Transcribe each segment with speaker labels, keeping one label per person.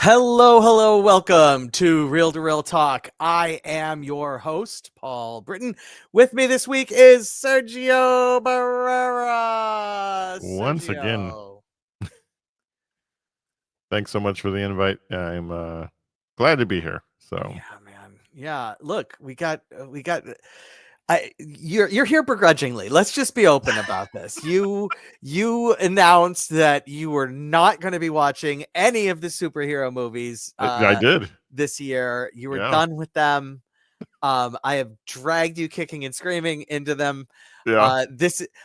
Speaker 1: Hello, welcome to Real Talk. I am your host, Paul Britton. With me this week is Sergio Barrera.
Speaker 2: Once again,
Speaker 1: Sergio.
Speaker 2: thanks so much for the invite. I'm glad to be here. So
Speaker 1: Yeah, man. Yeah, look, you're here begrudgingly. Let's just be open about this. You announced that you were not going to be watching any of the superhero movies
Speaker 2: I did.
Speaker 1: this year. You were
Speaker 2: Yeah.
Speaker 1: done with them. I have dragged you kicking and screaming into them.
Speaker 2: Yeah.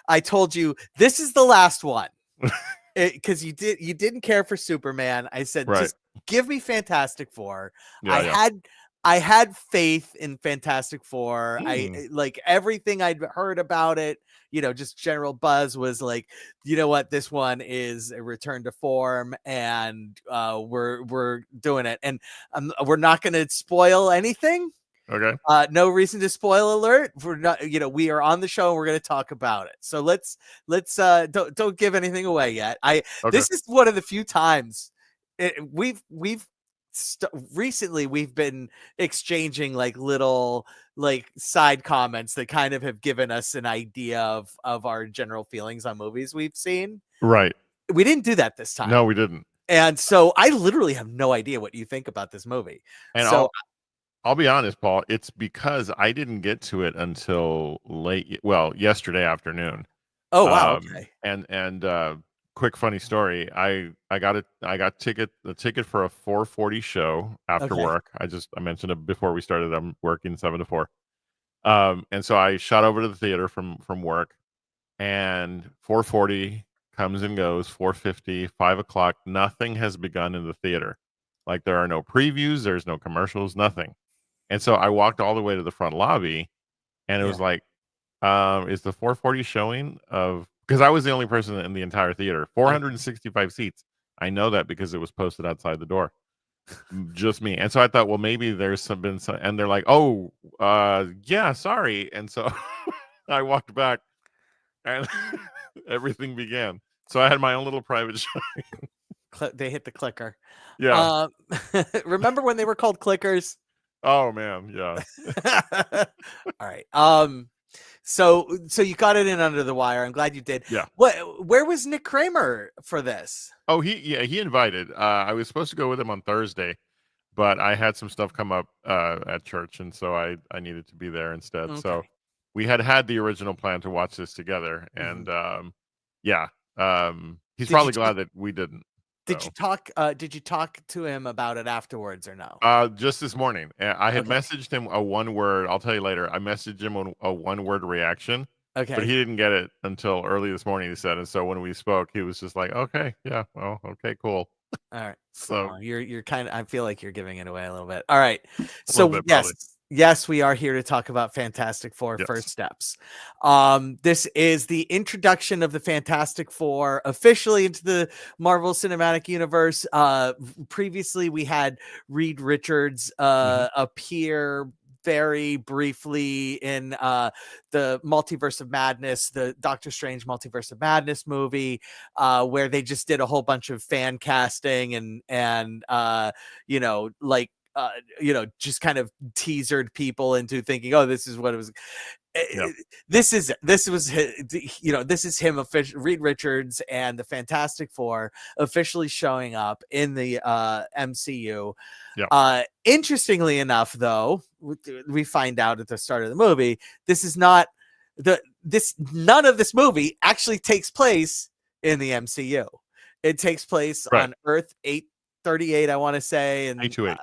Speaker 1: I told you this is the last one because you didn't care for Superman. I said
Speaker 2: Right.
Speaker 1: just give me Fantastic Four.
Speaker 2: Yeah.
Speaker 1: I
Speaker 2: Yeah.
Speaker 1: had I had faith in Fantastic Four.
Speaker 2: Mm,
Speaker 1: Like everything I'd heard about it. Just general buzz was like, you know what, this one is a return to form, and we're doing it, and we're not going to spoil anything.
Speaker 2: okay.
Speaker 1: No reason to spoil alert. We're not, we are on the show and we're going to talk about it. So let's don't give anything away yet.
Speaker 2: Okay.
Speaker 1: This is one of the few times recently we've been exchanging like little like side comments that kind of have given us an idea of our general feelings on movies we've seen.
Speaker 2: Right.
Speaker 1: We didn't do that this time.
Speaker 2: No, we didn't.
Speaker 1: And so I literally have no idea what you think about this movie.
Speaker 2: And
Speaker 1: So
Speaker 2: I'll be honest, Paul. It's because I didn't get to it until late. Well, yesterday afternoon.
Speaker 1: oh wow, okay.
Speaker 2: And quick funny story. I got the ticket for a 4:40 show after
Speaker 1: Okay.
Speaker 2: work. I mentioned it before we started. I'm working 7 to 4. And so I shot over to the theater from work, and 4:40 comes and goes. 4:50, 5 o'clock. Nothing has begun in the theater. Like there are no previews. There's no commercials. Nothing. And so I walked all the way to the front lobby, and it
Speaker 1: Yeah.
Speaker 2: was like, is the 4:40 showing of? Because I was the only person in the entire theater. 465 seats. I know that because it was posted outside the door. Just me. And so I thought, well, maybe there's some, and they're like, oh, yeah, sorry. And so I walked back, and everything began. So I had my own little private show.
Speaker 1: They hit the clicker.
Speaker 2: Yeah.
Speaker 1: Remember when they were called clickers?
Speaker 2: Oh man. Yeah.
Speaker 1: All right. So you got it in under the wire. I'm glad you did.
Speaker 2: Yeah.
Speaker 1: Where was Nick Kramer for this?
Speaker 2: Oh, he invited. I was supposed to go with him on Thursday, but I had some stuff come up at church, and so I needed to be there instead.
Speaker 1: Okay.
Speaker 2: So we had the original plan to watch this together, and yeah, he's probably glad that we didn't.
Speaker 1: Did you talk to him about it afterwards or no?
Speaker 2: Just this morning, I had
Speaker 1: Okay.
Speaker 2: messaged him a one word. I'll tell you later. I messaged him a one word reaction.
Speaker 1: Okay.
Speaker 2: But he didn't get it until early this morning, he said. And so when we spoke, he was just like, okay, yeah, well, okay, cool.
Speaker 1: All right.
Speaker 2: So
Speaker 1: you're kind of, I feel like you're giving it away a little bit. All right.
Speaker 2: a
Speaker 1: So
Speaker 2: little bit, probably.
Speaker 1: yes, we are here to talk about Fantastic Four
Speaker 2: Yes.
Speaker 1: First Steps. This is the introduction of the Fantastic Four officially into the Marvel Cinematic Universe. Previously we had Reed Richards appear very briefly in the Multiverse of Madness, the Doctor Strange Multiverse of Madness movie, where they just did a whole bunch of fan casting and just kind of teasered people into thinking, oh, this is what it was.
Speaker 2: Yep.
Speaker 1: This is him official, Reed Richards and the Fantastic Four officially showing up in the MCU.
Speaker 2: Yep.
Speaker 1: Interestingly enough, though, we find out at the start of the movie, this is not none of this movie actually takes place in the MCU. It takes place on Earth 838, I want to say, and
Speaker 2: 828.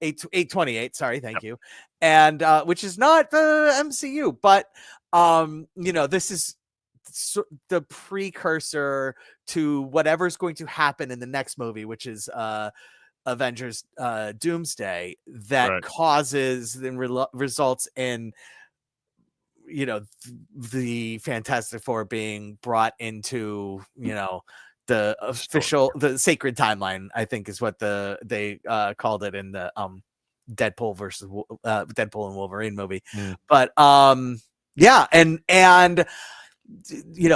Speaker 1: 828. Sorry, thank you. And which is not the MCU, but this is the precursor to whatever's going to happen in the next movie, which is Avengers Doomsday, that causes and results in the Fantastic Four being brought into the official, the sacred timeline, I think is what they called it in the Deadpool versus Deadpool and Wolverine movie. But yeah, and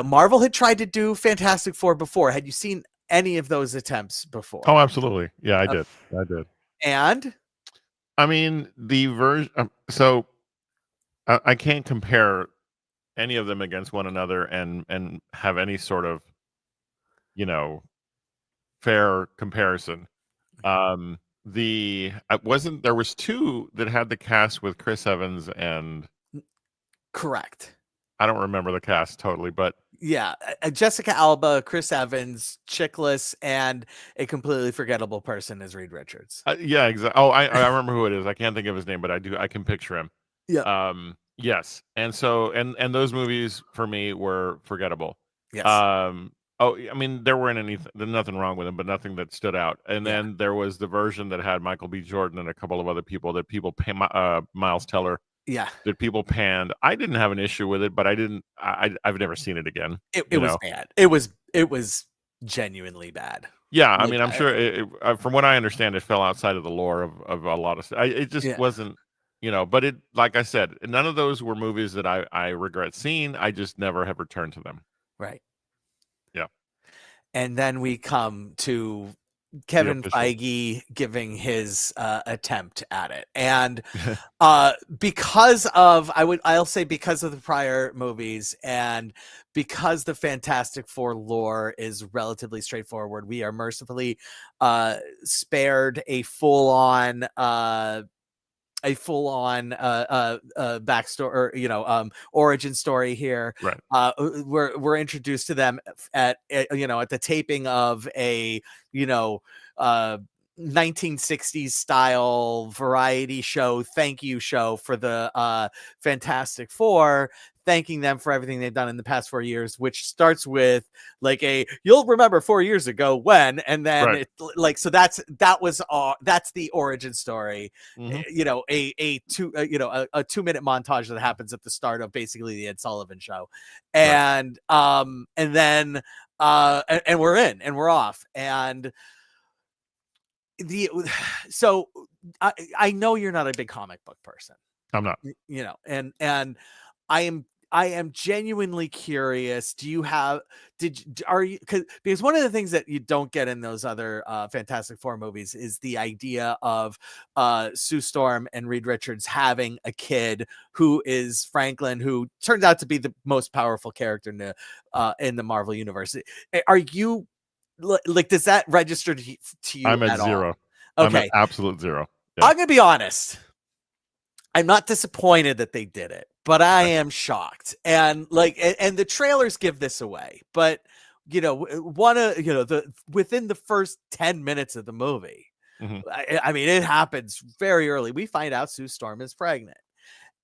Speaker 1: Marvel had tried to do Fantastic Four before. Had you seen any of those attempts before.
Speaker 2: Oh, absolutely. Yeah, I
Speaker 1: Uh,
Speaker 2: did. I did.
Speaker 1: and
Speaker 2: I mean, the version. So I can't compare any of them against one another and have any sort of, you know, fair comparison. The wasn't there was two that had the cast with Chris Evans and
Speaker 1: correct.
Speaker 2: I don't remember the cast totally, but
Speaker 1: Yeah, Jessica Alba, Chris Evans, Chickless, and a completely forgettable person is Reed Richards.
Speaker 2: yeah, exactly. Oh, I remember who it is. I can't think of his name, but I can picture him.
Speaker 1: Yeah.
Speaker 2: Yes, and so and those movies for me were forgettable.
Speaker 1: Yes.
Speaker 2: Um, oh, I mean, there weren't anything, there's nothing wrong with them, but nothing that stood out. And
Speaker 1: Yeah.
Speaker 2: then there was the version that had Michael B. Jordan and a couple of other people that Miles Teller
Speaker 1: Yeah.
Speaker 2: that people panned. I didn't have an issue with it, but I've never seen it again.
Speaker 1: It
Speaker 2: You
Speaker 1: was
Speaker 2: know?
Speaker 1: bad. It was genuinely bad.
Speaker 2: Yeah, I
Speaker 1: Like,
Speaker 2: mean, I'm sure from what I understand, it fell outside of the lore of a lot of stuff. It just
Speaker 1: yeah.
Speaker 2: wasn't, but it, like I said, none of those were movies that I regret seeing. I just never have returned to them.
Speaker 1: Right.
Speaker 2: Yeah.
Speaker 1: And then we come to
Speaker 2: The
Speaker 1: Kevin
Speaker 2: official.
Speaker 1: Feige giving his attempt at it. And because of I'll say because of the prior movies and because the Fantastic Four lore is relatively straightforward, we are mercifully spared a full-on backstory or origin story here.
Speaker 2: Right.
Speaker 1: We're introduced to them at the taping of a uh 1960s style variety show thank you show for the Fantastic Four, thanking them for everything they've done in the past 4 years, which starts with like you'll remember 4 years ago when, and then
Speaker 2: Right.
Speaker 1: it like so that's the origin story.
Speaker 2: Hmm.
Speaker 1: A 2-minute montage that happens at the start of basically the Ed Sullivan Show,
Speaker 2: Right.
Speaker 1: and then and we're in and we're off, and the so I know you're not a big comic book person,
Speaker 2: I'm not.
Speaker 1: and I am genuinely curious. Do you have are you because one of the things that you don't get in those other Fantastic Four movies is the idea of Sue Storm and Reed Richards having a kid who is Franklin, who turns out to be the most powerful character in the Marvel universe. Are you like, does that register to you
Speaker 2: I'm at
Speaker 1: at all?
Speaker 2: zero. I'm at
Speaker 1: Okay,
Speaker 2: absolute zero. Yeah.
Speaker 1: I'm gonna be honest. I'm not disappointed that they did it, but I
Speaker 2: Okay.
Speaker 1: am shocked. And and the trailers give this away. But one of the within the first 10 minutes of the movie,
Speaker 2: Hmm.
Speaker 1: I mean, it happens very early. We find out Sue Storm is pregnant,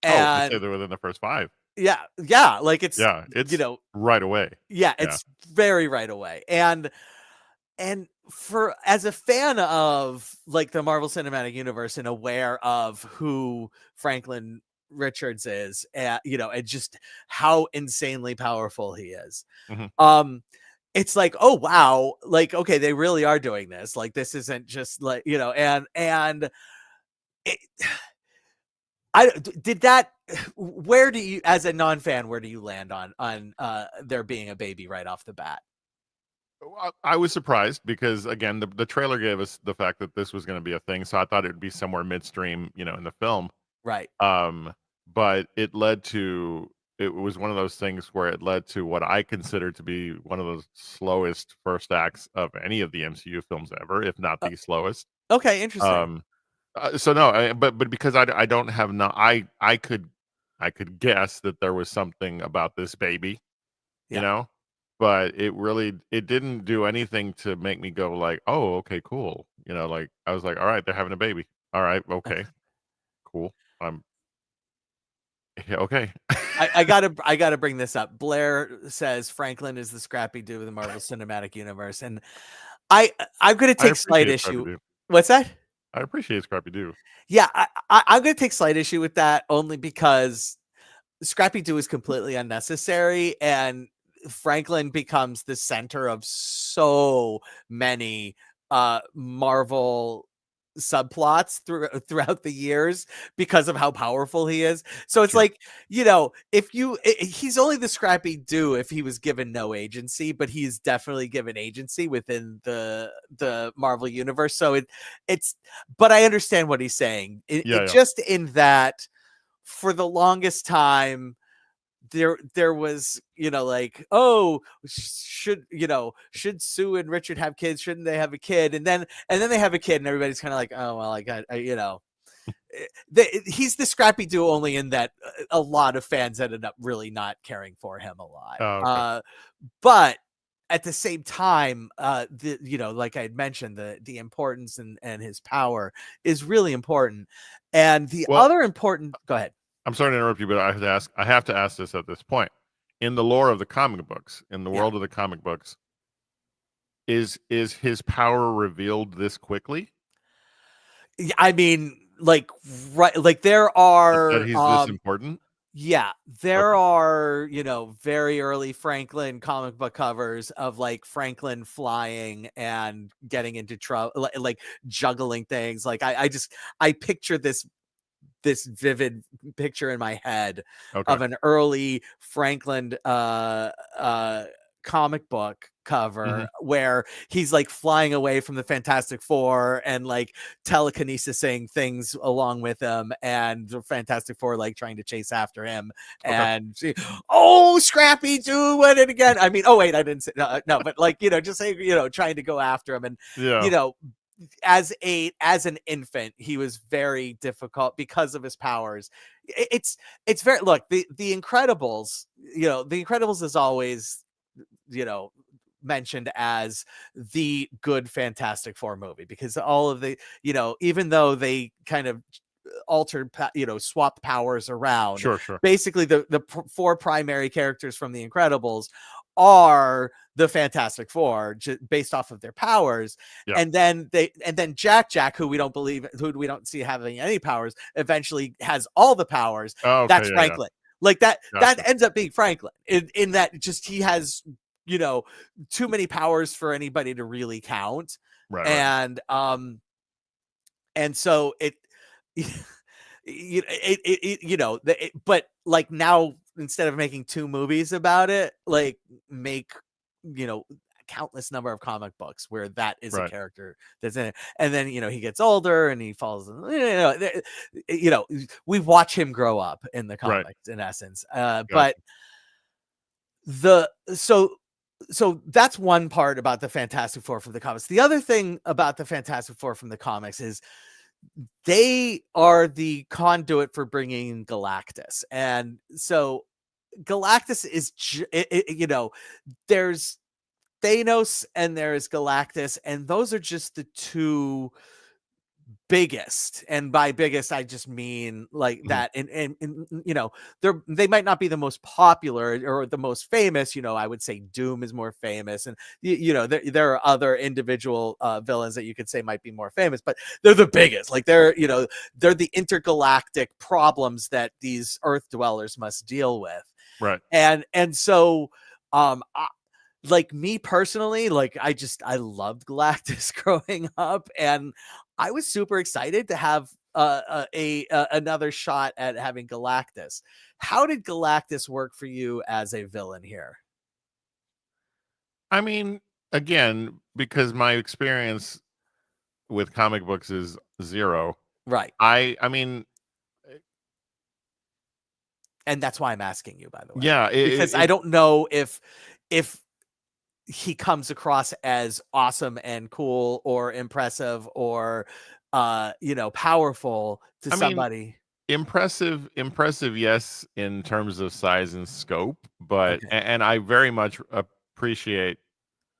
Speaker 2: Oh, I'd say
Speaker 1: and
Speaker 2: they're within the first 5.
Speaker 1: yeah, like it's
Speaker 2: Yeah, it's right away.
Speaker 1: yeah,
Speaker 2: Yeah.
Speaker 1: it's very right away, and for as a fan of like the Marvel Cinematic Universe and aware of who Franklin Richards is, and just how insanely powerful he is,
Speaker 2: Hmm.
Speaker 1: um it's like, oh wow, like okay, they really are doing this. Like this isn't just like and it, did that. Where do you, as a non-fan, where do you land on there being a baby right off the bat?
Speaker 2: I was surprised because again, the trailer gave us the fact that this was going to be a thing, so I thought it'd be somewhere midstream, in the film.
Speaker 1: Right.
Speaker 2: Um, but it was one of those things where it led to what I consider to be one of the slowest first acts of any of the MCU films ever, if not
Speaker 1: Uh,
Speaker 2: the slowest.
Speaker 1: okay, interesting.
Speaker 2: Um, so no, but because I don't have no, I could guess that there was something about this baby, you
Speaker 1: Yeah.
Speaker 2: know, but it didn't do anything to make me go like, oh, okay, cool, like I was like, all right, they're having a baby, all right, okay, cool, I'm yeah, okay.
Speaker 1: I gotta bring this up. Blair says Franklin is the Scrappy Doo of the Marvel Cinematic Universe, and I'm gonna
Speaker 2: I
Speaker 1: take slight
Speaker 2: appreciate Scrappy
Speaker 1: issue.
Speaker 2: Doo.
Speaker 1: What's that?
Speaker 2: I appreciate Scrappy Doo.
Speaker 1: Yeah, I'm gonna take slight issue with that only because Scrappy Doo is completely unnecessary, and Franklin becomes the center of so many Marvel subplots throughout the years because of how powerful he is. So it's
Speaker 2: Sure.
Speaker 1: like, if he's only the scrappy do if he was given no agency, but he's definitely given agency within the Marvel universe. So it's but I understand what he's saying. It
Speaker 2: Yeah.
Speaker 1: just in that for the longest time there was like, oh, should Sue and Richard have kids, shouldn't they have a kid, and then they have a kid and everybody's kind of like, oh well, I got he's the scrappy duo only in that a lot of fans ended up really not caring for him a lot.
Speaker 2: Oh, okay.
Speaker 1: But at the same time, like I had mentioned, the importance and his power is really important. And the
Speaker 2: Well,
Speaker 1: other important, go ahead.
Speaker 2: I'm sorry to interrupt you, but I have to ask this at this point. In the lore of the comic books, in the
Speaker 1: Yeah.
Speaker 2: world of the comic books, is his power revealed this quickly?
Speaker 1: I mean, like, right, like there
Speaker 2: That
Speaker 1: are
Speaker 2: he's this important?
Speaker 1: yeah, there
Speaker 2: Okay.
Speaker 1: are, very early Franklin comic book covers of like Franklin flying and getting into trouble, like juggling things. Like I picture this vivid picture in my head
Speaker 2: Okay.
Speaker 1: of an early Franklin comic book
Speaker 2: Hmm.
Speaker 1: cover where he's like flying away from the Fantastic Four and like telekinesising things along with him, and the Fantastic Four like trying to chase after him,
Speaker 2: Okay.
Speaker 1: and oh, Scrappy doing it again. I mean, oh wait, I didn't say no, but like just say trying to go after him, and you
Speaker 2: Yeah.
Speaker 1: know as an infant he was very difficult because of his powers. It's very, look, the Incredibles, the Incredibles is always you know mentioned as the good Fantastic Four movie because all of the even though they kind of altered swapped powers around,
Speaker 2: Sure. Sure.
Speaker 1: basically the four primary characters from the Incredibles are the Fantastic Four based off of their powers.
Speaker 2: Yeah.
Speaker 1: And then Jack, who we don't see having any powers, eventually has all the powers.
Speaker 2: Oh, okay.
Speaker 1: That's
Speaker 2: Yeah. Yeah.
Speaker 1: Franklin. Like that
Speaker 2: Gotcha.
Speaker 1: ends up being Franklin in that just he has you know too many powers for anybody to really count.
Speaker 2: Right. Right.
Speaker 1: And so but like now instead of making two movies about it, like make countless number of comic books where that is a
Speaker 2: Right.
Speaker 1: character that's in it. And then he gets older and he falls we watch him grow up in the
Speaker 2: Right.
Speaker 1: comics in essence.
Speaker 2: Gotcha.
Speaker 1: But the so that's one part about the Fantastic Four from the comics. The other thing about the Fantastic Four from the comics is they are the conduit for bringing in Galactus. And so Galactus is there's Thanos and there's Galactus, and those are just the two biggest. And by biggest I just mean like
Speaker 2: Mhm.
Speaker 1: that. And they might not be the most popular or the most famous. I would say Doom is more famous, and there are other individual villains that you could say might be more famous, but they're the biggest. Like they're the intergalactic problems that these Earth dwellers must deal with.
Speaker 2: Right.
Speaker 1: And so like me personally, like I loved Galactus growing up, and I was super excited to have another shot at having Galactus. How did Galactus work for you as a villain here?
Speaker 2: I mean, again, because my experience with comic books is zero.
Speaker 1: Right.
Speaker 2: I mean,
Speaker 1: And that's why I'm asking you, by the way,
Speaker 2: yeah.
Speaker 1: because I don't know if he comes across as awesome and cool or impressive or powerful to
Speaker 2: I mean,
Speaker 1: somebody.
Speaker 2: impressive, yes, in terms of size and scope, but
Speaker 1: Okay.
Speaker 2: and I very much appreciate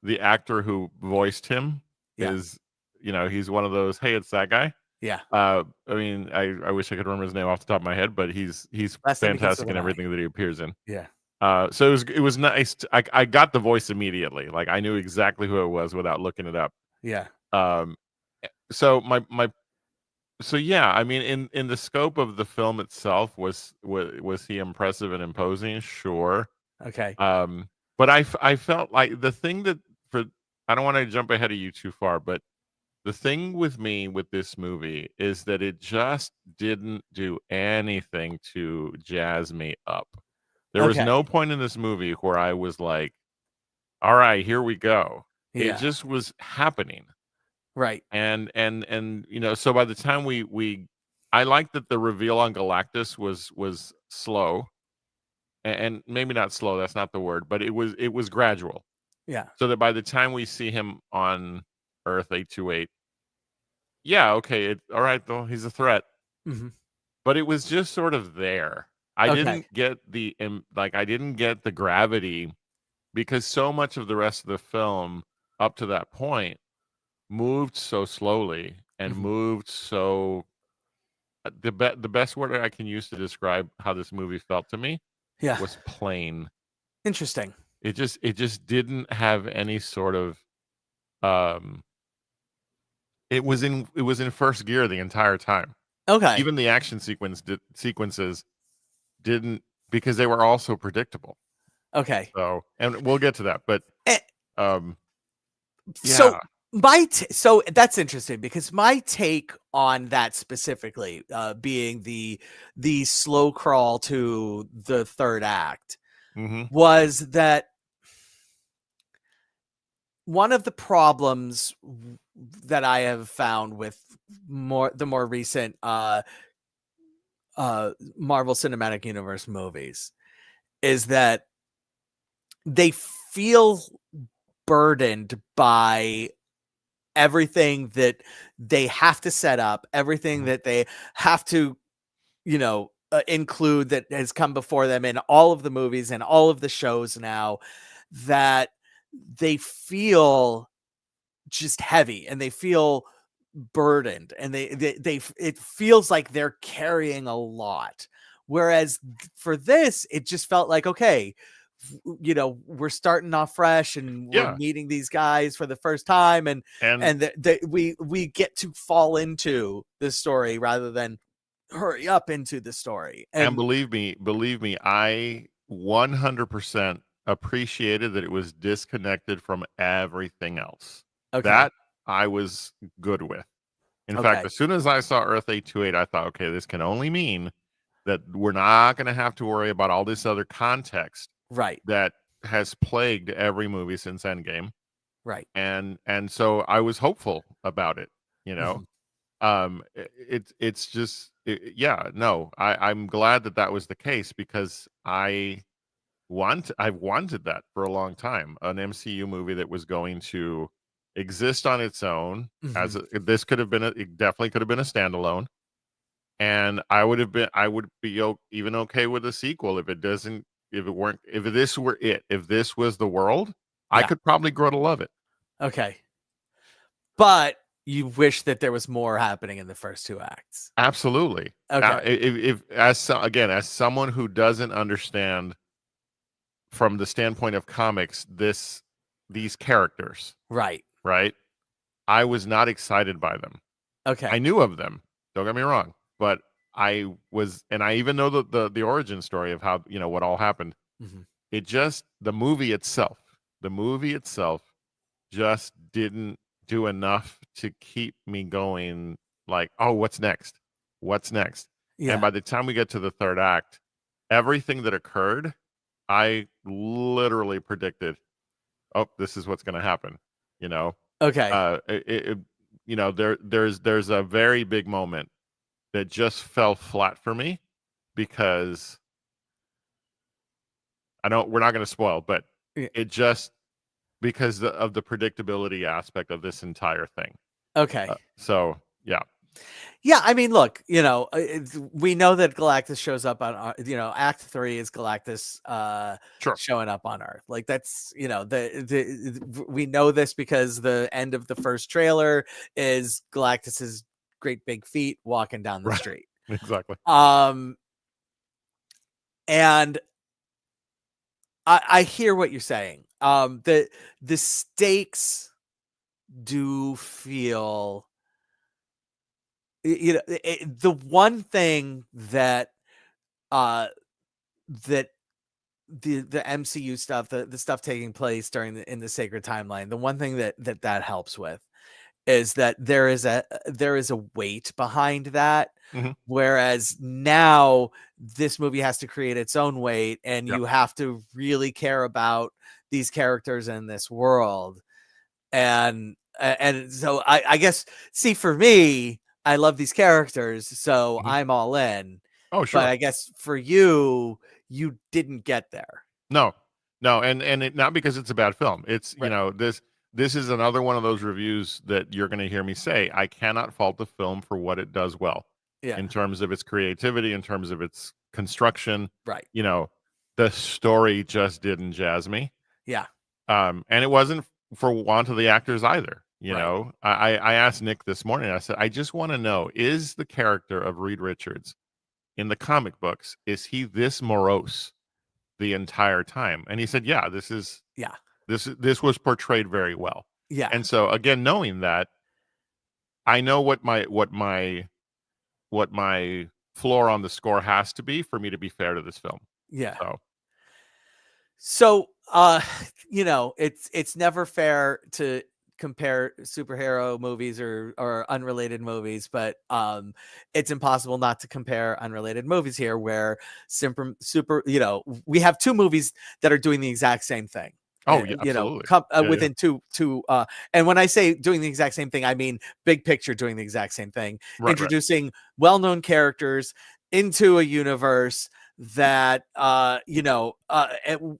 Speaker 2: the actor who voiced him.
Speaker 1: Yeah.
Speaker 2: Is he's one of those, hey, it's that guy.
Speaker 1: Yeah.
Speaker 2: I mean, I wish I could remember his name off the top of my head, but he's
Speaker 1: Last name begins
Speaker 2: fantastic
Speaker 1: with
Speaker 2: in
Speaker 1: an I.
Speaker 2: everything that he appears in.
Speaker 1: Yeah.
Speaker 2: So it was nice. I got the voice immediately. Like I knew exactly who it was without looking it up.
Speaker 1: Yeah.
Speaker 2: Um, so so yeah, I mean, in the scope of the film itself, was he impressive and imposing? Sure.
Speaker 1: Okay.
Speaker 2: But I felt like the thing that for I don't want to jump ahead of you too far, but the thing with me with this movie is that it just didn't do anything to jazz me up. There was
Speaker 1: Okay.
Speaker 2: no point in this movie where I was like, all right, here we go. It
Speaker 1: Yeah.
Speaker 2: just was happening.
Speaker 1: Right.
Speaker 2: And so by the time we I like that the reveal on Galactus was slow, and maybe not slow, that's not the word, but it was gradual.
Speaker 1: Yeah.
Speaker 2: So that by the time we see him on Earth 828, yeah, okay, all right, though, he's a threat.
Speaker 1: Hmm.
Speaker 2: But it was just sort of there. I
Speaker 1: Okay.
Speaker 2: didn't get I didn't get the gravity because so much of the rest of the film up to that point moved so slowly and
Speaker 1: Hmm.
Speaker 2: moved so the best word I can use to describe how this movie felt to me
Speaker 1: Yeah.
Speaker 2: was plain.
Speaker 1: Interesting.
Speaker 2: It just didn't have any sort of um it was in first gear the entire time.
Speaker 1: Okay.
Speaker 2: Even the action sequences didn't, because they were all so predictable.
Speaker 1: Okay.
Speaker 2: So, and we'll get to that, but
Speaker 1: Eh,
Speaker 2: um
Speaker 1: so
Speaker 2: yeah.
Speaker 1: so that's interesting because my take on that specifically, being the slow crawl to the third act,
Speaker 2: Mhm.
Speaker 1: was that one of the problems that I have found with the more recent Marvel Cinematic Universe movies is that they feel burdened by everything that they have to set up, everything
Speaker 2: Mhm.
Speaker 1: that they have to, include that has come before them in all of the movies and all of the shows now, that they feel just heavy and they feel burdened, and they it feels like they're carrying a lot, whereas for this it just felt like, okay, we're starting off fresh and we're
Speaker 2: Yeah,
Speaker 1: meeting these guys for the first time, and
Speaker 2: and
Speaker 1: we get to fall into the story rather than hurry up into the story.
Speaker 2: and
Speaker 1: And
Speaker 2: believe me, I 100% appreciated that it was disconnected from everything else.
Speaker 1: okay.
Speaker 2: That I was good with. In fact,
Speaker 1: Okay.
Speaker 2: as soon as I saw Earth 828, I thought, okay, this can only mean that we're not gonna have to worry about all this other context
Speaker 1: Right.
Speaker 2: that has plagued every movie since Endgame.
Speaker 1: Right.
Speaker 2: And so I was hopeful about it, you know.
Speaker 1: Mhm.
Speaker 2: It's just yeah, no, I'm glad that that was the case because I've wanted that for a long time, an MCU movie that was going to exist on its own.
Speaker 1: Mhm.
Speaker 2: This could have been it definitely could have been a standalone, and I would be even okay with a sequel if it doesn't, if this were it, if this was the world, I
Speaker 1: Yeah.
Speaker 2: could probably grow to love it.
Speaker 1: Okay. But you wish that there was more happening in the first two acts.
Speaker 2: Absolutely.
Speaker 1: Okay.
Speaker 2: If again, as someone who doesn't understand from the standpoint of comics these characters,
Speaker 1: Right.
Speaker 2: right? I was not excited by them. I
Speaker 1: Okay.
Speaker 2: knew of them. Don't get me wrong, but and I even know the origin story of how, what all happened.
Speaker 1: Mhm.
Speaker 2: It just the movie itself just didn't do enough to keep me going, like, oh, what's next? What's next? And
Speaker 1: Yeah.
Speaker 2: by the time we get to the third act, everything that occurred, I literally predicted, oh, this is what's going to happen. You know,
Speaker 1: Okay.
Speaker 2: there's a very big moment that just fell flat for me because we're not going to spoil, but
Speaker 1: Yeah.
Speaker 2: it just because of the predictability aspect of this entire thing.
Speaker 1: Okay.
Speaker 2: So yeah,
Speaker 1: Yeah, I mean, look, we know that Galactus shows up on, Act 3 is Galactus
Speaker 2: sure,
Speaker 1: showing up on Earth. Like that's, we know this because the end of the first trailer is Galactus's great big feet walking down the
Speaker 2: right,
Speaker 1: street.
Speaker 2: exactly.
Speaker 1: Um and I hear what you're saying. The stakes do feel, the one thing that uh that the MCU stuff, the stuff taking place during in the sacred timeline, the one thing that helps with is that there is a weight behind that,
Speaker 2: Hmm.
Speaker 1: whereas now this movie has to create its own weight, and
Speaker 2: Yeah.
Speaker 1: you have to really care about these characters in this world. And so I guess, see, for me, I love these characters, so
Speaker 2: Hmm.
Speaker 1: I'm all in.
Speaker 2: Oh,
Speaker 1: But
Speaker 2: sure.
Speaker 1: I guess for you, you didn't get there.
Speaker 2: No, no, and not because it's a bad film. It's,
Speaker 1: Right.
Speaker 2: this is another one of those reviews that you're going to hear me say. I cannot fault the film for what it does well,
Speaker 1: Yeah.
Speaker 2: in terms of its creativity, in terms of its construction.
Speaker 1: Right.
Speaker 2: You know, the story just didn't jazz me,
Speaker 1: Yeah.
Speaker 2: and it wasn't for want of the actors either.
Speaker 1: Right.
Speaker 2: I asked Nick this morning. I said, I just want to know: is the character of Reed Richards in the comic books, is he this morose the entire time? And he said, yeah,
Speaker 1: Yeah.
Speaker 2: this was portrayed very well.
Speaker 1: Yeah.
Speaker 2: And so, again, knowing that, I know what my floor on the score has to be for me to be fair to this film.
Speaker 1: Yeah.
Speaker 2: So,
Speaker 1: So, it's never fair to compare superhero movies or unrelated movies, but it's impossible not to compare unrelated movies here, where we have two movies that are doing the exact same thing.
Speaker 2: oh yeah, absolutely. Yeah, yeah.
Speaker 1: Within two, and when I say doing the exact same thing, I mean big picture doing the exact same thing,
Speaker 2: Right, right.
Speaker 1: introducing well-known characters into a universe that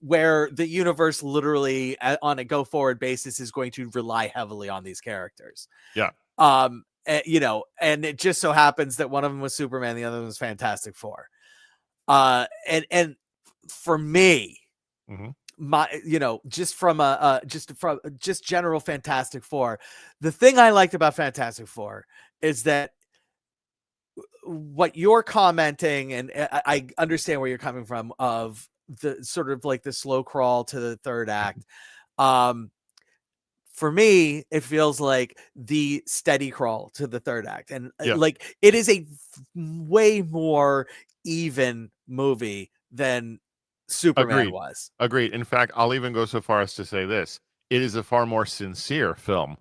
Speaker 1: where the universe literally, on a go forward basis, is going to rely heavily on these characters.
Speaker 2: Yeah.
Speaker 1: And it just so happens that one of them was Superman, the other one was Fantastic Four. And for me,
Speaker 2: Hmm.
Speaker 1: my just from just general Fantastic Four, the thing I liked about Fantastic Four is that what you're commenting, and I understand where you're coming from, of the sort of like the slow crawl to the third act. For me, it feels like the steady crawl to the third act, and
Speaker 2: Yeah.
Speaker 1: like it is a way more even movie than Superman
Speaker 2: Agreed.
Speaker 1: was.
Speaker 2: Agreed. In fact, I'll even go so far as to say this: it is a far more sincere film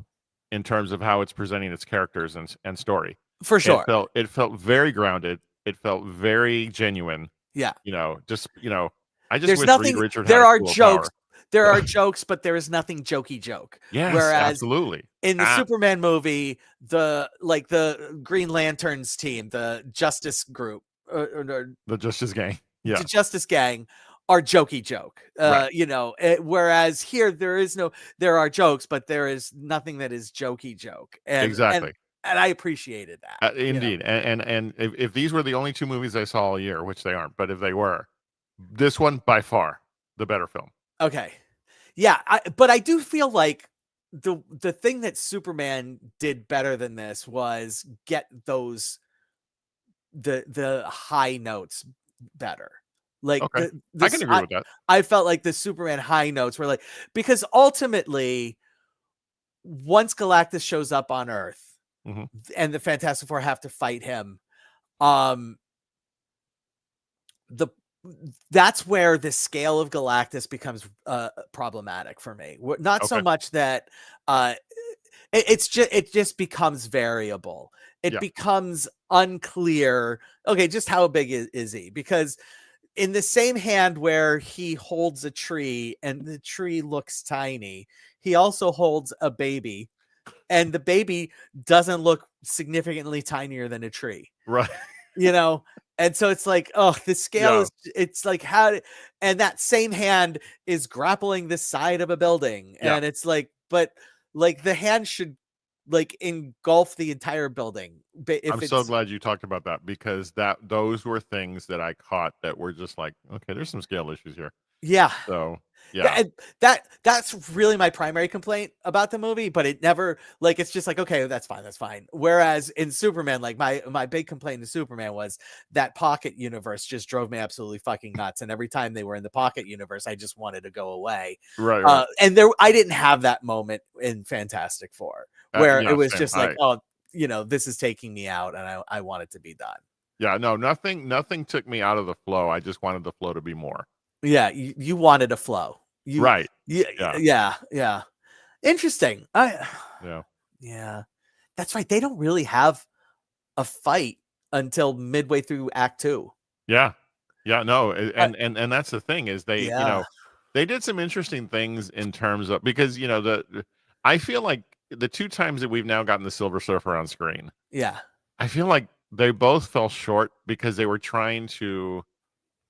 Speaker 2: in terms of how it's presenting its characters and story.
Speaker 1: For sure.
Speaker 2: It felt very grounded. It felt very genuine.
Speaker 1: Yeah.
Speaker 2: I just
Speaker 1: There's
Speaker 2: wish Reed
Speaker 1: nothing.
Speaker 2: Richard had
Speaker 1: There
Speaker 2: a
Speaker 1: are
Speaker 2: cool
Speaker 1: jokes.
Speaker 2: power.
Speaker 1: There
Speaker 2: So,
Speaker 1: are jokes, but there is nothing jokey joke.
Speaker 2: yes,
Speaker 1: Whereas
Speaker 2: absolutely.
Speaker 1: in the
Speaker 2: Ah,
Speaker 1: Superman movie, the Green Lanterns team, the Justice Group, or
Speaker 2: the Justice Gang. Yeah,
Speaker 1: the Justice Gang, are jokey joke.
Speaker 2: right.
Speaker 1: Whereas here there are jokes, but there is nothing that is jokey joke, and
Speaker 2: Exactly.
Speaker 1: I appreciated that.
Speaker 2: Indeed. And if these were the only two movies I saw all year, which they aren't, but if they were, this one by far the better film.
Speaker 1: Okay. Yeah, but I do feel like the thing that Superman did better than this was get the high notes better. Like
Speaker 2: Okay, I can agree with that.
Speaker 1: I felt like the Superman high notes were like, because ultimately, once Galactus shows up on Earth
Speaker 2: Hmm.
Speaker 1: and the Fantastic Four have to fight him, um the that's where the scale of Galactus becomes problematic for me. Not so
Speaker 2: Okay.
Speaker 1: much that it just becomes variable. It
Speaker 2: Yeah.
Speaker 1: becomes unclear. Okay, just how big is he? Because in the same hand where he holds a tree and the tree looks tiny, he also holds a baby, and the baby doesn't look significantly tinier than a tree.
Speaker 2: Right.
Speaker 1: you know and so it's like, oh, the scale
Speaker 2: Yeah.
Speaker 1: is, it's like, and that same hand is grappling the side of a building,
Speaker 2: Yeah.
Speaker 1: and it's like, but like the hand should like engulf the entire building, but
Speaker 2: I'm
Speaker 1: if
Speaker 2: so
Speaker 1: it's,
Speaker 2: glad you talked about that, because those were things that I caught that were just like, okay, there's some scale issues here.
Speaker 1: yeah.
Speaker 2: So yeah.
Speaker 1: And that's really my primary complaint about the movie, but it never, like, it's just like, okay, that's fine. Whereas in Superman, like my big complaint in Superman was that pocket universe just drove me absolutely fucking nuts, and every time they were in the pocket universe, I just wanted to go away.
Speaker 2: Right. Right.
Speaker 1: And I didn't have that moment in Fantastic Four where it
Speaker 2: Yeah.
Speaker 1: was
Speaker 2: Same.
Speaker 1: just like, oh, this is taking me out, and I want it to be done.
Speaker 2: Yeah. No. Nothing took me out of the flow. I just wanted the flow to be more.
Speaker 1: Yeah, you wanted a flow.
Speaker 2: Right.
Speaker 1: Yeah,
Speaker 2: Yeah.
Speaker 1: yeah, yeah. Interesting.
Speaker 2: Yeah.
Speaker 1: Yeah. That's right. They don't really have a fight until midway through Act 2.
Speaker 2: Yeah. Yeah, no,
Speaker 1: But
Speaker 2: and that's the thing is they,
Speaker 1: yeah,
Speaker 2: they did some interesting things in terms of because, I feel like the 2 times that we've now gotten the Silver Surfer on screen,
Speaker 1: yeah,
Speaker 2: I feel like they both fell short because they were trying to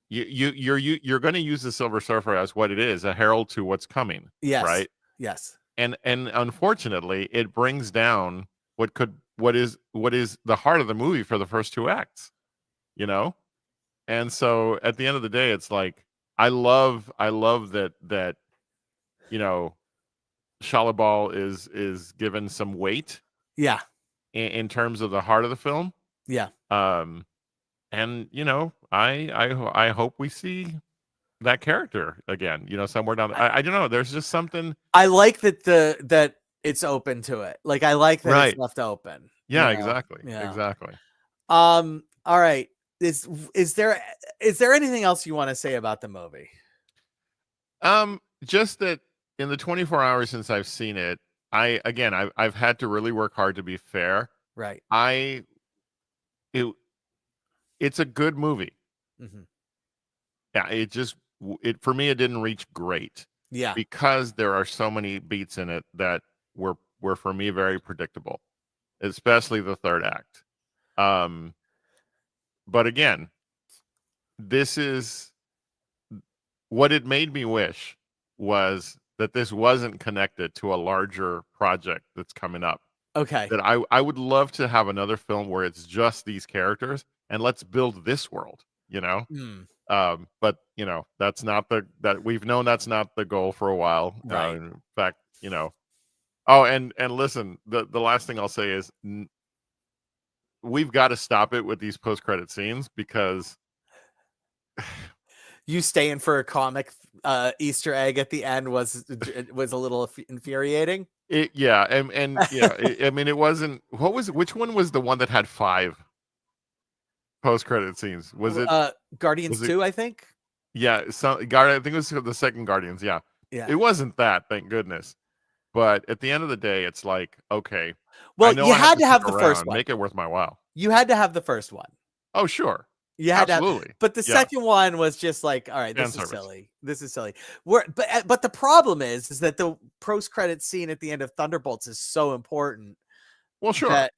Speaker 2: you're gonna use the Silver Surfer as what it is, a herald to what's coming,
Speaker 1: yes,
Speaker 2: right?
Speaker 1: yes,
Speaker 2: And unfortunately, it brings down what is the heart of the movie for the first 2 acts, you know? And so at the end of the day, it's like I love that you know Shalabal is given some weight
Speaker 1: yeah,
Speaker 2: in terms of the heart of the film.
Speaker 1: yeah.
Speaker 2: Um, and I hope we see that character again. Somewhere down. I don't know. There's just something.
Speaker 1: I like that it's open to it. Like I like that it's
Speaker 2: Right.
Speaker 1: left open.
Speaker 2: Yeah. Exactly.
Speaker 1: Yeah.
Speaker 2: Exactly.
Speaker 1: All right. Is there anything else you want to say about the movie?
Speaker 2: Just that in the 24 hours since I've seen it, I've had to really work hard to be fair.
Speaker 1: Right.
Speaker 2: I it It's a good movie.
Speaker 1: Hmm.
Speaker 2: Yeah, it for me it didn't reach great
Speaker 1: Yeah.
Speaker 2: because there are so many beats in it that were for me very predictable, especially the third act. Um, but again, this is what it made me wish was that this wasn't connected to a larger project that's coming up.
Speaker 1: Okay.
Speaker 2: That I would love to have another film where it's just these characters and let's build this world, you know?
Speaker 1: Mm,
Speaker 2: But that's not that we've known that's not the goal for a while.
Speaker 1: right.
Speaker 2: In fact, oh, and listen, the last thing I'll say is we've got to stop it with these post credit scenes because
Speaker 1: You staying for a comic Easter egg at the end was a little infuriating.
Speaker 2: yeah, and yeah, I mean it wasn't which one was the one that had 5 post credit scenes?
Speaker 1: Guardians
Speaker 2: Was it
Speaker 1: 2, I think.
Speaker 2: yeah, I think it was the second Guardians, yeah.
Speaker 1: Yeah.
Speaker 2: It wasn't that, thank goodness. But at the end of the day, it's like, okay, I
Speaker 1: Well,
Speaker 2: know
Speaker 1: you
Speaker 2: I have
Speaker 1: had
Speaker 2: to
Speaker 1: to
Speaker 2: stick
Speaker 1: have the first
Speaker 2: around,
Speaker 1: one.
Speaker 2: make it worth my while.
Speaker 1: You had to have the first one.
Speaker 2: Oh, sure.
Speaker 1: You had to have,
Speaker 2: Absolutely.
Speaker 1: but the
Speaker 2: Yeah.
Speaker 1: second one was just like, all right,
Speaker 2: Fan
Speaker 1: this is
Speaker 2: service.
Speaker 1: silly. This is silly. But the problem is that the post credit scene at the end of Thunderbolts is so important
Speaker 2: Well, sure.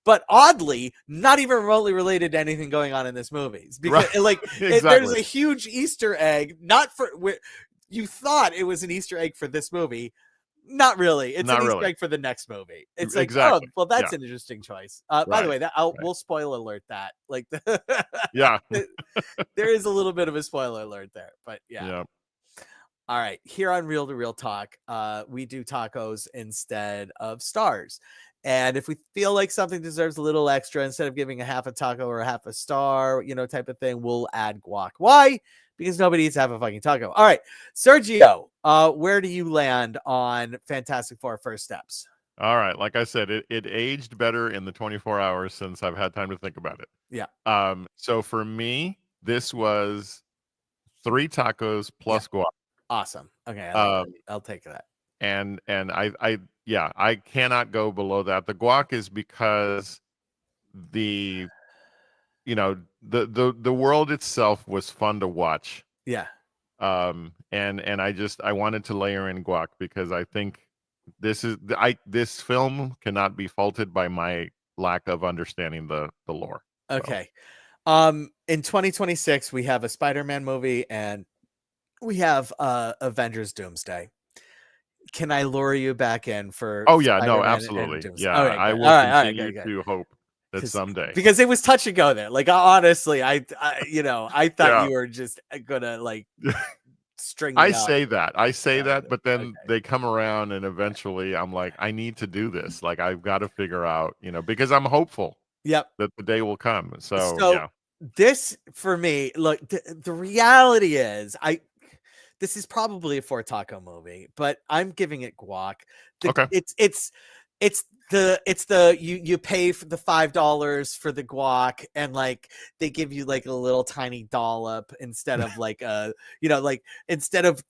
Speaker 1: but oddly not even remotely related to anything going on in this movie because
Speaker 2: Right.
Speaker 1: there's
Speaker 2: Exactly.
Speaker 1: a huge Easter egg, not for you thought it was an Easter egg for this movie. Not really. It's an
Speaker 2: Not
Speaker 1: Easter
Speaker 2: really.
Speaker 1: egg for the next movie. It's like, oh,
Speaker 2: Exactly.
Speaker 1: well,
Speaker 2: Yeah.
Speaker 1: that's an interesting choice. By the
Speaker 2: Right.
Speaker 1: way,
Speaker 2: Right.
Speaker 1: we'll spoil alert that. Like,
Speaker 2: Yeah.
Speaker 1: there is a little bit of a spoiler alert there, but yeah.
Speaker 2: Yeah.
Speaker 1: All right, here on Real to Real Talk, we do tacos instead of stars. And if we feel like something deserves a little extra, instead of giving a half a taco or a half a star, type of thing, we'll add guac. Why? Because nobody eats half a fucking taco. All right, Sergio, where do you land on Fantastic Four First Steps?
Speaker 2: All right. Like I said, it aged better in the 24 hours since I've had time to think about it.
Speaker 1: Yeah,
Speaker 2: So for me, this was 3 tacos
Speaker 1: yeah,
Speaker 2: plus guac.
Speaker 1: awesome. Okay, I like that.
Speaker 2: Um,
Speaker 1: I'll take that.
Speaker 2: and I cannot go below that. The guac is because the the world itself was fun to watch.
Speaker 1: Yeah,
Speaker 2: And I wanted to layer in guac because I think this film cannot be faulted by my lack of understanding the lore. So
Speaker 1: okay. In 2026, we have a Spider-Man movie and we have Avengers Doomsday. Can I lure you back in for
Speaker 2: oh yeah, no,
Speaker 1: Spider-Man and
Speaker 2: absolutely.
Speaker 1: Doomsday?
Speaker 2: Yeah,
Speaker 1: Okay,
Speaker 2: I
Speaker 1: good.
Speaker 2: will
Speaker 1: All right,
Speaker 2: continue
Speaker 1: good, good.
Speaker 2: to hope that someday.
Speaker 1: Because it was touch and go there. Like honestly, I thought
Speaker 2: Yeah.
Speaker 1: you were just gonna like string me up.
Speaker 2: I say that, but
Speaker 1: Okay.
Speaker 2: then they come around and eventually I'm like, I need to do this. Like I've got to figure out, because I'm hopeful
Speaker 1: Yep.
Speaker 2: that the day will come. So
Speaker 1: So
Speaker 2: yeah.
Speaker 1: this for me, look, the reality is this is probably a four taco movie, but I'm giving it guac.
Speaker 2: Okay.
Speaker 1: You pay for the $5 for the guac and like they give you like a little tiny dollop instead of like instead of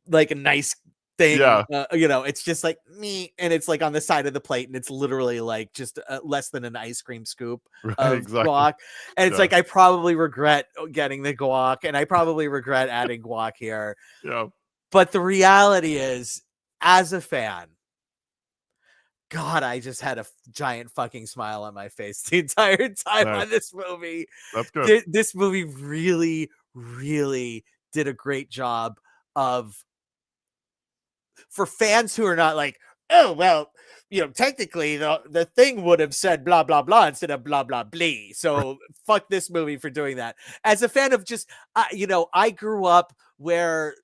Speaker 1: like a nice thing.
Speaker 2: Yeah.
Speaker 1: It's just like me, and it's like on the side of the plate, and it's literally like just less than an ice cream scoop
Speaker 2: Right.
Speaker 1: of
Speaker 2: Exactly.
Speaker 1: guac. And it's
Speaker 2: Yeah.
Speaker 1: like I probably regret getting the guac, and I probably regret adding guac here.
Speaker 2: Yeah.
Speaker 1: But the reality is, as a fan, God, I just had a giant fucking smile on my face the entire time
Speaker 2: Nice.
Speaker 1: on this movie.
Speaker 2: That's good.
Speaker 1: This movie really, really did a great job of, for fans who are not like, oh, well, technically the thing would have said blah, blah, blah instead of blah, blah, blee. So fuck this movie for doing that. As a fan of just, I grew up where,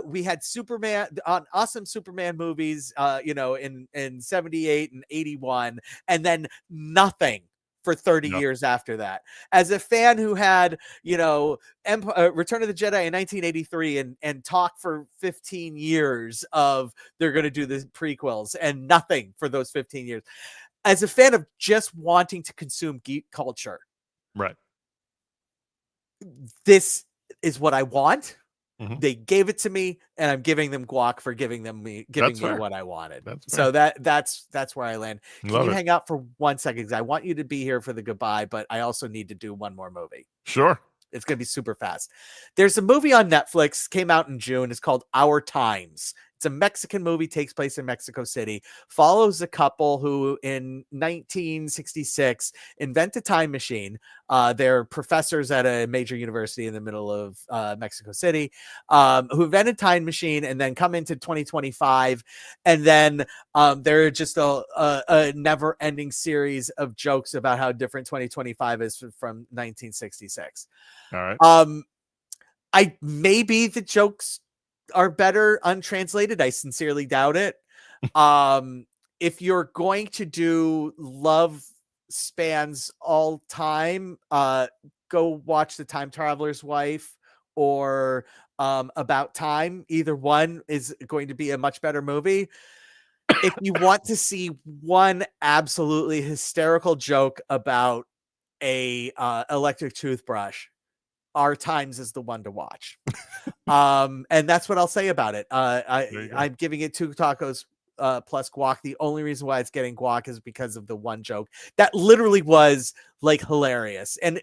Speaker 1: we had Superman on awesome Superman movies, in 78 and 81, and then nothing for 30
Speaker 2: Yep.
Speaker 1: years after that. As a fan who had, Return of the Jedi in 1983 and talk for 15 years of they're going to do the prequels and nothing for those 15 years. As a fan of just wanting to consume geek culture,
Speaker 2: Right.
Speaker 1: this is what I want.
Speaker 2: Mhm.
Speaker 1: They gave it to me, and I'm giving them guac for giving me
Speaker 2: fair.
Speaker 1: what I wanted.
Speaker 2: That's
Speaker 1: So
Speaker 2: fair.
Speaker 1: that's where I land. Can
Speaker 2: Love
Speaker 1: you
Speaker 2: it.
Speaker 1: hang out for 1 second? Because I want you to be here for the goodbye, but I also need to do one more movie.
Speaker 2: Sure.
Speaker 1: It's going to be super fast. There's a movie on Netflix, came out in June. It's called Our Times. It's a Mexican movie, takes place in Mexico City, follows a couple who in 1966 invent a time machine. They're professors at a major university in the middle of Mexico City, who invented time machine and then come into 2025. And then there are just a never ending series of jokes about how different 2025 is from 1966.
Speaker 2: All right.
Speaker 1: Maybe the jokes are better untranslated. I sincerely doubt it. If you're going to do love spans all time, go watch The Time Traveler's Wife or About Time. Either one is going to be a much better movie. If you want to see one absolutely hysterical joke about a electric toothbrush, Our Times is the one to watch. And that's what I'll say about it. I'm giving it 2 tacos plus guac. The only reason why it's getting guac is because of the one joke that literally was like hilarious. And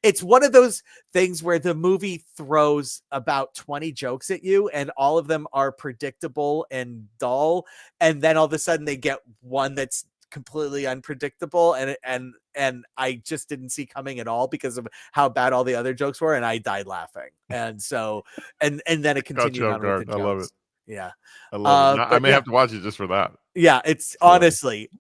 Speaker 1: it's one of those things where the movie throws about 20 jokes at you and all of them are predictable and dull, and then all of a sudden they get one that's completely unpredictable, and I just didn't see coming at all because of how bad all the other jokes were, and I died laughing. And so and then it continued on with the
Speaker 2: I love it.
Speaker 1: jokes. Yeah.
Speaker 2: I love it. Now, I
Speaker 1: But
Speaker 2: may have to watch it just for that.
Speaker 1: yeah, it's
Speaker 2: So.
Speaker 1: honestly,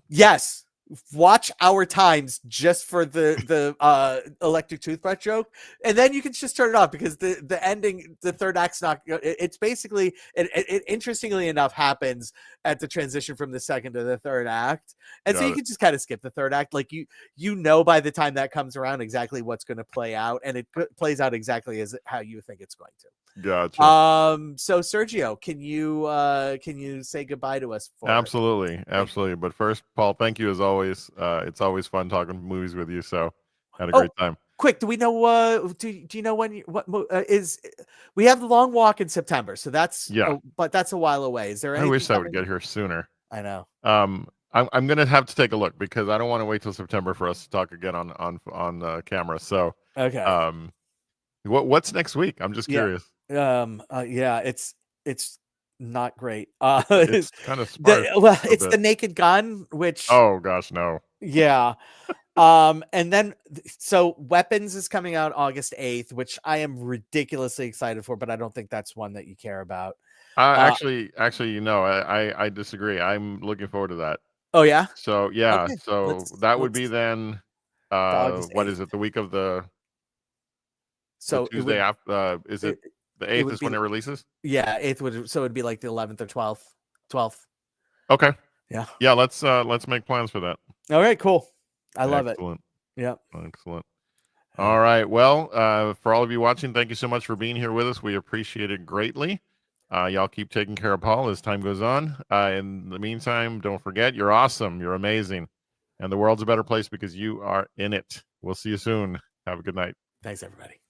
Speaker 1: yes, watch Our Times just for the electric toothbrush joke, and then you can just turn it off because the ending, the third act's not. It's basically it interestingly enough happens at the transition from the second to the third act, and so you can just kind of skip the third act. Like by the time that comes around exactly what's going to play out, and it plays out exactly as how you think it's going to.
Speaker 2: Gotcha.
Speaker 1: So Sergio, can you say goodbye to us?
Speaker 2: Absolutely. But first, Paul, thank you as always. It's always fun talking movies with you. So, had a great time.
Speaker 1: Quick, do we know? Do you know when? Is we have the long walk in September? So that's but that's a while away. Is there?
Speaker 2: I wish I would get here sooner.
Speaker 1: I know.
Speaker 2: I'm gonna have to take a look because I don't want to wait till September for us to talk again on camera. So,
Speaker 1: okay.
Speaker 2: What's next week? I'm just curious.
Speaker 1: It's not great.
Speaker 2: It's kind of sparse.
Speaker 1: It's The Naked Gun, which
Speaker 2: oh gosh, no.
Speaker 1: Yeah. And then so Weapons is coming out August 8th, which I am ridiculously excited for, but I don't think that's one that you care about.
Speaker 2: Actually, I disagree. I'm looking forward to that.
Speaker 1: Oh yeah.
Speaker 2: So yeah,
Speaker 1: okay.
Speaker 2: so that would be then. What is it? The week of the.
Speaker 1: So
Speaker 2: the Tuesday after. Is it the 8th is when it releases?
Speaker 1: Yeah, 8th would, so it'd be like the 11th or 12th.
Speaker 2: Okay.
Speaker 1: Yeah.
Speaker 2: Yeah. Let's make plans for that.
Speaker 1: All right. Cool. I love
Speaker 2: Excellent.
Speaker 1: it. Yeah.
Speaker 2: Excellent. All right. Well, for all of you watching, thank you so much for being here with us. We appreciate it greatly. Y'all keep taking care of Paul as time goes on. In the meantime, don't forget, you're awesome. You're amazing. And the world's a better place because you are in it. We'll see you soon. Have a good night.
Speaker 1: Thanks, everybody.